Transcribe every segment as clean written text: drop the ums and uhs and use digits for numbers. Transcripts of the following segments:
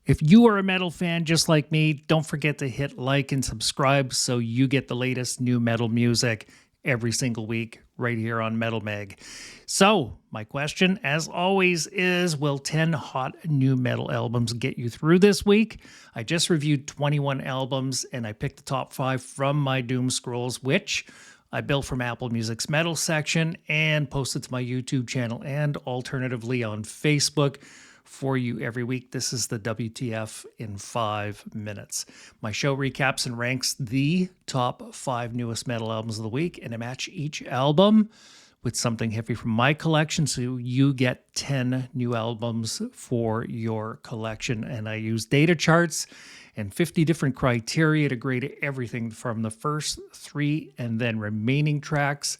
If you are a metal fan just like me, don't forget to hit like and subscribe so you get the latest new metal music every single week right here on Metal Mag. So, my question, as always, is will 10 hot new metal albums get you through this week? I just reviewed 21 albums and I picked the top 5 from my Doom Scrolls, which I built from Apple Music's metal section and posted to my YouTube channel and alternatively on Facebook for you every week. This is the WTF in 5 minutes. My show recaps and ranks the top 5 newest metal albums of the week, and I match each album with something heavy from my collection, so you get 10 new albums for your collection. And I use data charts and 50 different criteria to grade everything from the first 3 and then remaining tracks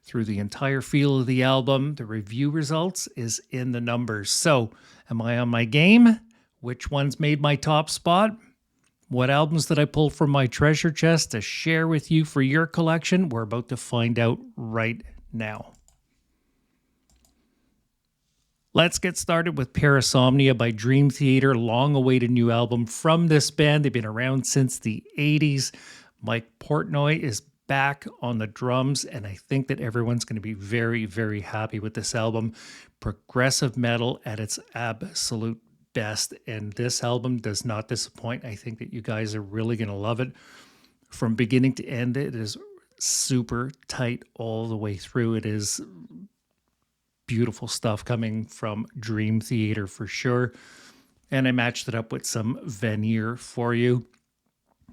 through the entire feel of the album. The review results is in the numbers. So, am I on my game? Which ones made my top spot? What albums did I pull from my treasure chest to share with you for your collection? We're about to find out right now. Let's get started with Parasomnia by Dream Theater, long-awaited new album from this band. They've been around since the 80s. Mike Portnoy is back on the drums, and I think that everyone's going to be very, very happy with this album. Progressive metal at its absolute best, and this album does not disappoint. I think that you guys are really going to love it. From beginning to end, it is super tight all the way through. It is beautiful stuff coming from Dream Theater for sure, and I matched it up with some Veneer for you.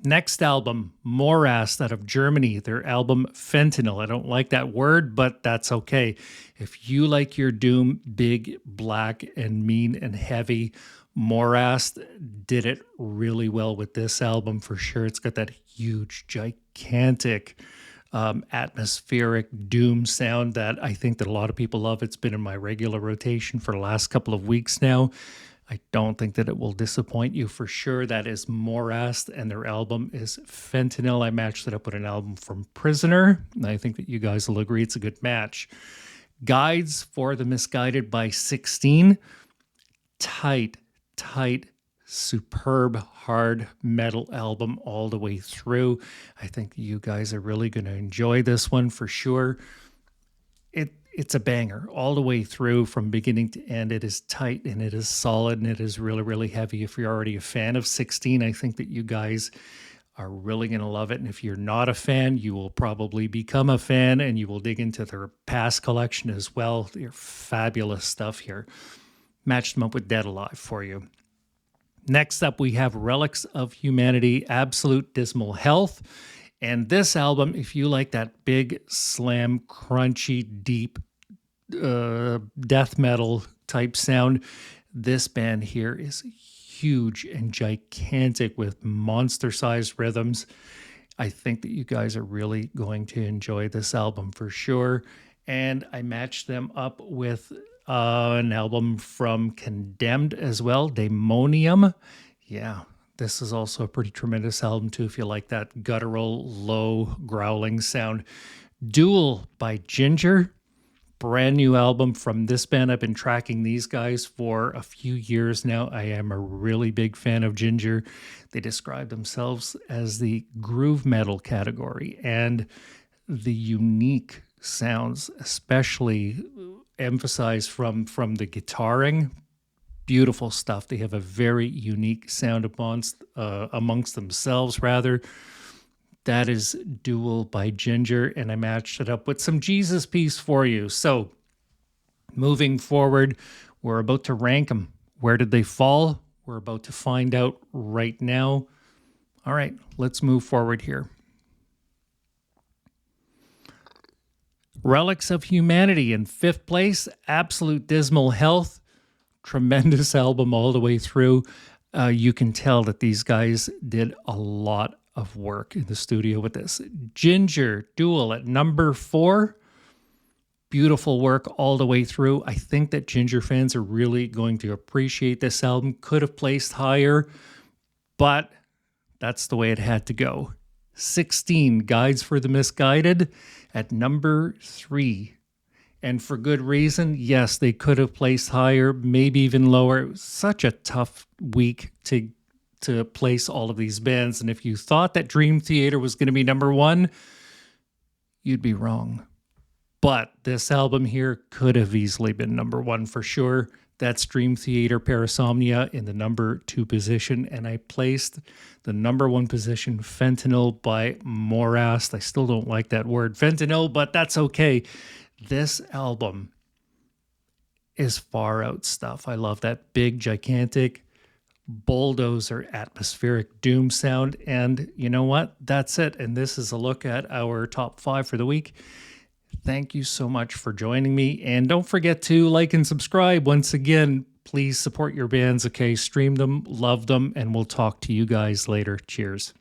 Next album, Morast out of Germany, their album Fentanyl. I don't like that word, but that's okay. If you like your Doom big, black, and mean and heavy, Morast did it really well with this album for sure. It's got that huge, gigantic, atmospheric Doom sound that I think that a lot of people love. It's been in my regular rotation for the last couple of weeks now. I don't think that it will disappoint you for sure. That is Morast, and their album is Fentanyl. I matched it up with an album from Prisoner, and I think that you guys will agree it's a good match. Guides for the Misguided by 16. Tight, superb hard metal album all the way through. I think you guys are really going to enjoy this one for sure. It's a banger all the way through from beginning to end. It is tight and it is solid and it is really, really heavy. If you're already a fan of 16, I think that you guys are really going to love it. And if you're not a fan, you will probably become a fan and you will dig into their past collection as well. They're fabulous stuff here. Matched them up with Dead Alive for you. Next up, we have Relics of Humanity, Absolute Dismal Health. And this album, if you like that big, slam, crunchy, deep death metal type sound, this band here is huge and gigantic with monster-sized rhythms. I think that you guys are really going to enjoy this album for sure. And I matched them up with an album from Condemned as well, Daemonium. Yeah, this is also a pretty tremendous album too if you like that guttural, low, growling sound. Duel by Ginger. Brand new album from this band. I've been tracking these guys for a few years now. I am a really big fan of Ginger. They describe themselves as the groove metal category, and the unique sounds, especially emphasized from the guitaring. Beautiful stuff. They have a very unique sound amongst themselves, rather. That is Duel by Ginger, and I matched it up with some Jesus Piece for you. So, moving forward, we're about to rank them. Where did they fall? We're about to find out right now. All right, let's move forward here. Relics of Humanity in 5th place, Absolute Dismal Health. Tremendous album all the way through. You can tell that these guys did a lot of work in the studio with this. Ginger, Duel at number 4. Beautiful work all the way through. I think that Ginger fans are really going to appreciate this album. Could have placed higher, but that's the way it had to go. 16, Guides for the Misguided at number 3. And for good reason. Yes, they could have placed higher, maybe even lower. It was such a tough week to place all of these bands. And if you thought that Dream Theater was going to be number one, you'd be wrong. But this album here could have easily been number one for sure. That's Dream Theater Parasomnia in the number 2 position. And I placed the number 1 position, Fentanyl by Morast. I still don't like that word, fentanyl, but that's okay. This album is far out stuff. I love that big, gigantic, bulldozer, atmospheric doom sound. And you know what? That's it. And this is a look at our top 5 for the week. Thank you so much for joining me. And don't forget to like and subscribe. Once again, please support your bands, okay? Stream them, love them, and we'll talk to you guys later. Cheers.